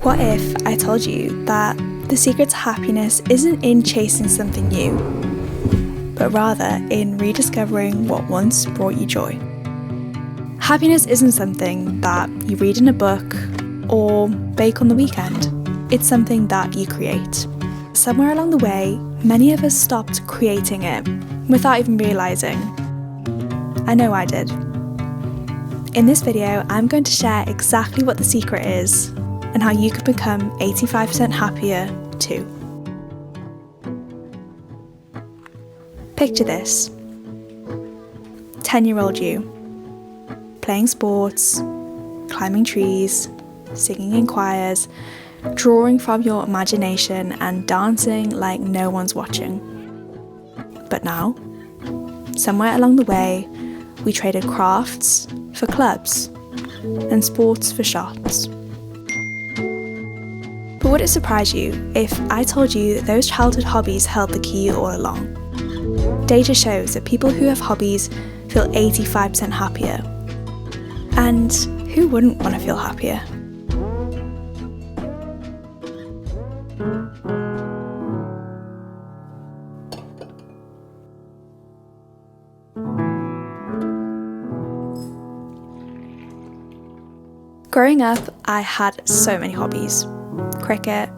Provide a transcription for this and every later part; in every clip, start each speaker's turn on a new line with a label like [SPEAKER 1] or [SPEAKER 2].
[SPEAKER 1] What if I told you that the secret to happiness isn't in chasing something new, but rather in rediscovering what once brought you joy? Happiness isn't something that you read in a book or bake on the weekend. It's something that you create. Somewhere along the way, many of us stopped creating it without even realising. I know I did. In this video, I'm going to share exactly what the secret is and how you can become 85% happier too. Picture this. 10-year-old you, playing sports, climbing trees, singing in choirs, drawing from your imagination and dancing like no one's watching. But now, somewhere along the way, we traded crafts for clubs and sports for shots. But would it surprise you if I told you that those childhood hobbies held the key all along? Data shows that people who have hobbies feel 85% happier. And who wouldn't want to feel happier? Growing up, I had so many hobbies. Cricket,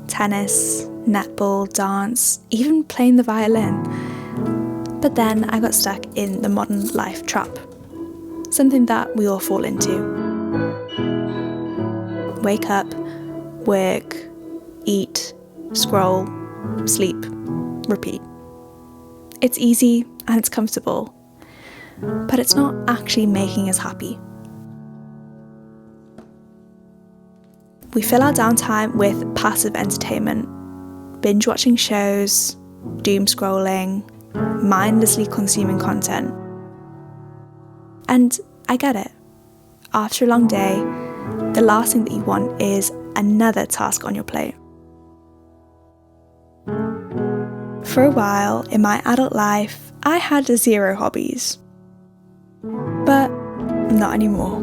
[SPEAKER 1] tennis, netball, dance, even playing the violin. But then I got stuck in the modern life trap, something that we all fall into. Wake up, work, eat, scroll, sleep, repeat. It's easy and it's comfortable, but it's not actually making us happy. We fill our downtime with passive entertainment, binge watching shows, doom scrolling, mindlessly consuming content. And I get it. After a long day, the last thing that you want is another task on your plate. For a while in my adult life, I had 0 hobbies. But not anymore.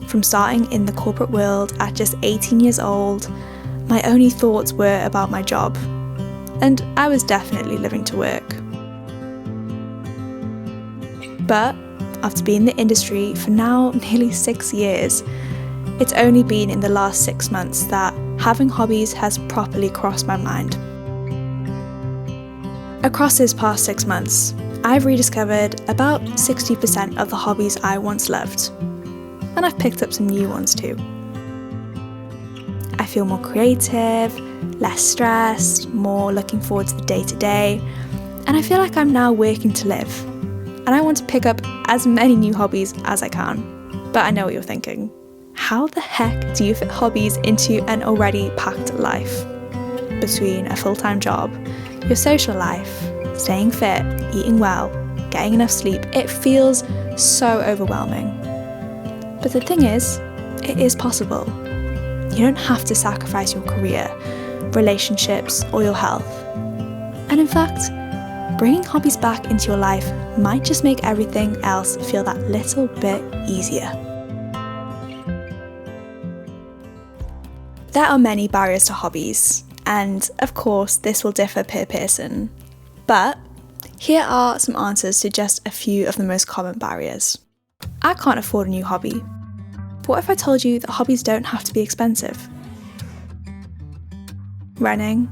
[SPEAKER 1] From starting in the corporate world at just 18 years old, my only thoughts were about my job, and I was definitely living to work. But after being in the industry for now nearly 6 years, it's only been in the last 6 months that having hobbies has properly crossed my mind. Across this past 6 months, I've rediscovered about 60% of the hobbies I once loved. And I've picked up some new ones too. I feel more creative, less stressed, more looking forward to the day-to-day, and I feel like I'm now working to live. And I want to pick up as many new hobbies as I can. But I know what you're thinking. How the heck do you fit hobbies into an already packed life? Between a full-time job, your social life, staying fit, eating well, getting enough sleep, it feels so overwhelming. But the thing is, it is possible. You don't have to sacrifice your career, relationships, or your health. And in fact, bringing hobbies back into your life might just make everything else feel that little bit easier. There are many barriers to hobbies, and of course, this will differ per person. But here are some answers to just a few of the most common barriers. I can't afford a new hobby. But what if I told you that hobbies don't have to be expensive? Running,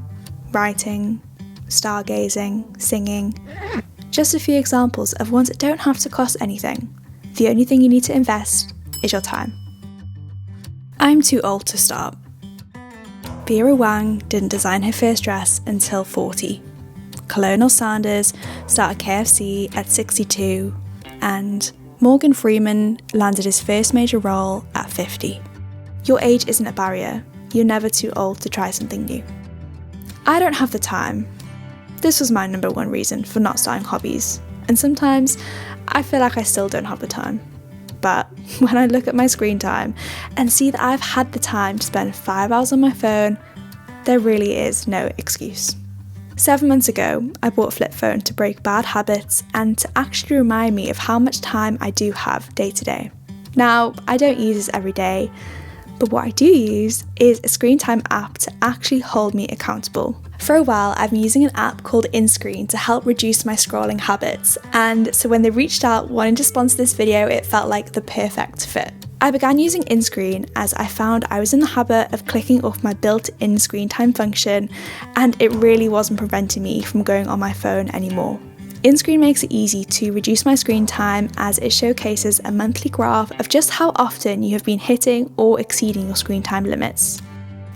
[SPEAKER 1] writing, stargazing, singing. Just a few examples of ones that don't have to cost anything. The only thing you need to invest is your time. I'm too old to start. Vera Wang didn't design her first dress until 40. Colonel Sanders started KFC at 62, and Morgan Freeman landed his first major role at 50. Your age isn't a barrier. You're never too old to try something new. I don't have the time. This was my number one reason for not starting hobbies, and sometimes I feel like I still don't have the time. But when I look at my screen time and see that I've had the time to spend 5 hours on my phone, there really is no excuse. 7 months ago, I bought a flip phone to break bad habits and to actually remind me of how much time I do have day to day. Now, I don't use this every day, but what I do use is a screen time app to actually hold me accountable. For a while, I've been using an app called InScreen to help reduce my scrolling habits, and so when they reached out wanting to sponsor this video, it felt like the perfect fit. I began using InScreen as I found I was in the habit of clicking off my built-in screen time function, and it really wasn't preventing me from going on my phone anymore. InScreen makes it easy to reduce my screen time as it showcases a monthly graph of just how often you have been hitting or exceeding your screen time limits.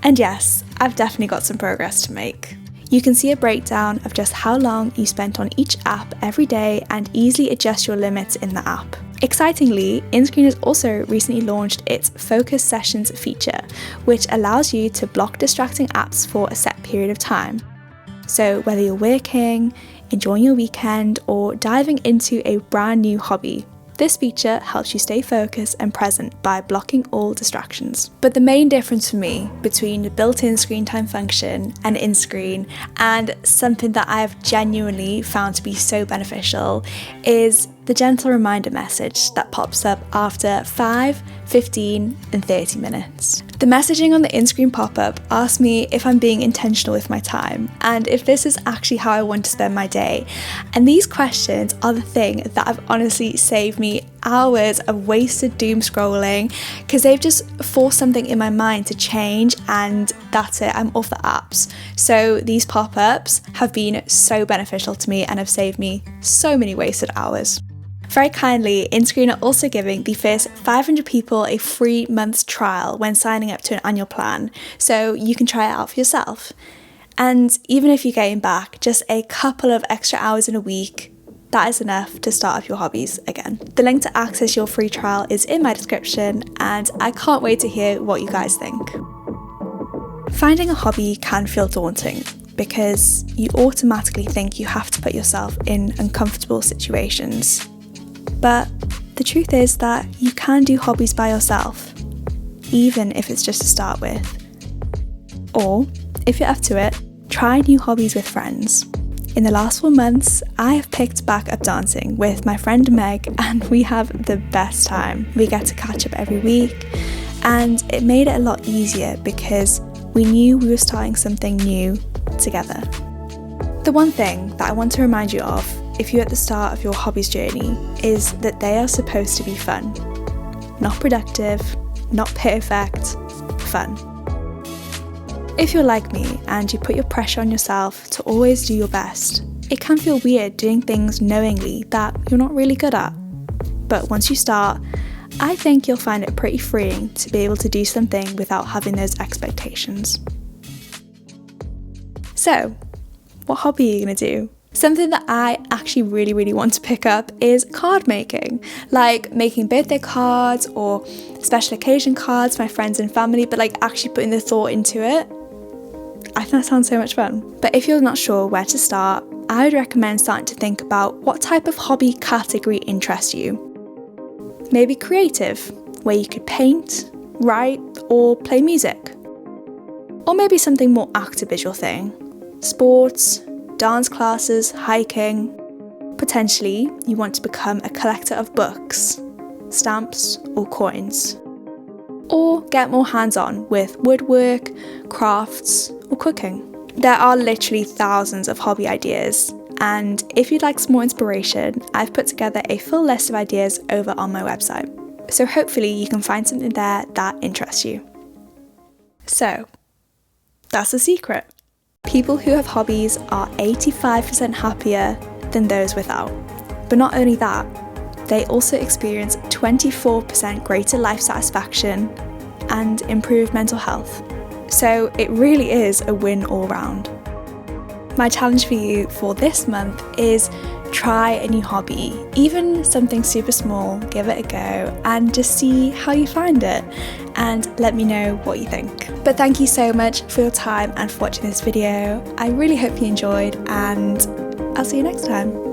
[SPEAKER 1] And yes, I've definitely got some progress to make. You can see a breakdown of just how long you spent on each app every day and easily adjust your limits in the app. Excitingly, InScreen has also recently launched its Focus Sessions feature, which allows you to block distracting apps for a set period of time. So whether you're working, enjoying your weekend, or diving into a brand new hobby, this feature helps you stay focused and present by blocking all distractions. But the main difference for me between the built-in screen time function and InScreen, and something that I've genuinely found to be so beneficial, is the gentle reminder message that pops up after 5, 15, and 30 minutes. The messaging on the InScreen pop-up asks me if I'm being intentional with my time and if this is actually how I want to spend my day. And these questions are the thing that have honestly saved me hours of wasted doom scrolling, because they've just forced something in my mind to change, and that's it, I'm off the apps. So these pop-ups have been so beneficial to me and have saved me so many wasted hours. Very kindly, InScreen are also giving the first 500 people a free month's trial when signing up to an annual plan, so you can try it out for yourself. And even if you're getting back just a couple of extra hours in a week, that is enough to start up your hobbies again. The link to access your free trial is in my description, and I can't wait to hear what you guys think. Finding a hobby can feel daunting because you automatically think you have to put yourself in uncomfortable situations. But the truth is that you can do hobbies by yourself, even if it's just to start with. Or, if you're up to it, try new hobbies with friends. In the last 4 months, I have picked back up dancing with my friend Meg, and we have the best time. We get to catch up every week, and it made it a lot easier because we knew we were starting something new together. The one thing that I want to remind you of if you're at the start of your hobbies journey is that they are supposed to be fun. Not productive, not perfect, fun. If you're like me and you put your pressure on yourself to always do your best, it can feel weird doing things knowingly that you're not really good at. But once you start, I think you'll find it pretty freeing to be able to do something without having those expectations. So, what hobby are you going to do? Something that I actually really want to pick up is card making, like making birthday cards or special occasion cards for my friends and family, but like actually putting the thought into it. I think that sounds so much fun. But if you're not sure where to start, I would recommend starting to think about what type of hobby category interests you. Maybe creative, where you could paint, write, or play music. Or maybe something more active is your thing. Sports, dance classes, hiking. Potentially, you want to become a collector of books, stamps, or coins. Or get more hands-on with woodwork, crafts, or cooking. There are literally thousands of hobby ideas, and if you'd like some more inspiration, I've put together a full list of ideas over on my website. So hopefully you can find something there that interests you. So, that's the secret. People who have hobbies are 85% happier than those without. But not only that, they also experience 24% greater life satisfaction and improved mental health. So it really is a win all round. My challenge for you for this month is try a new hobby, even something super small, give it a go and just see how you find it, and let me know what you think. But thank you so much for your time and for watching this video. I really hope you enjoyed, and I'll see you next time.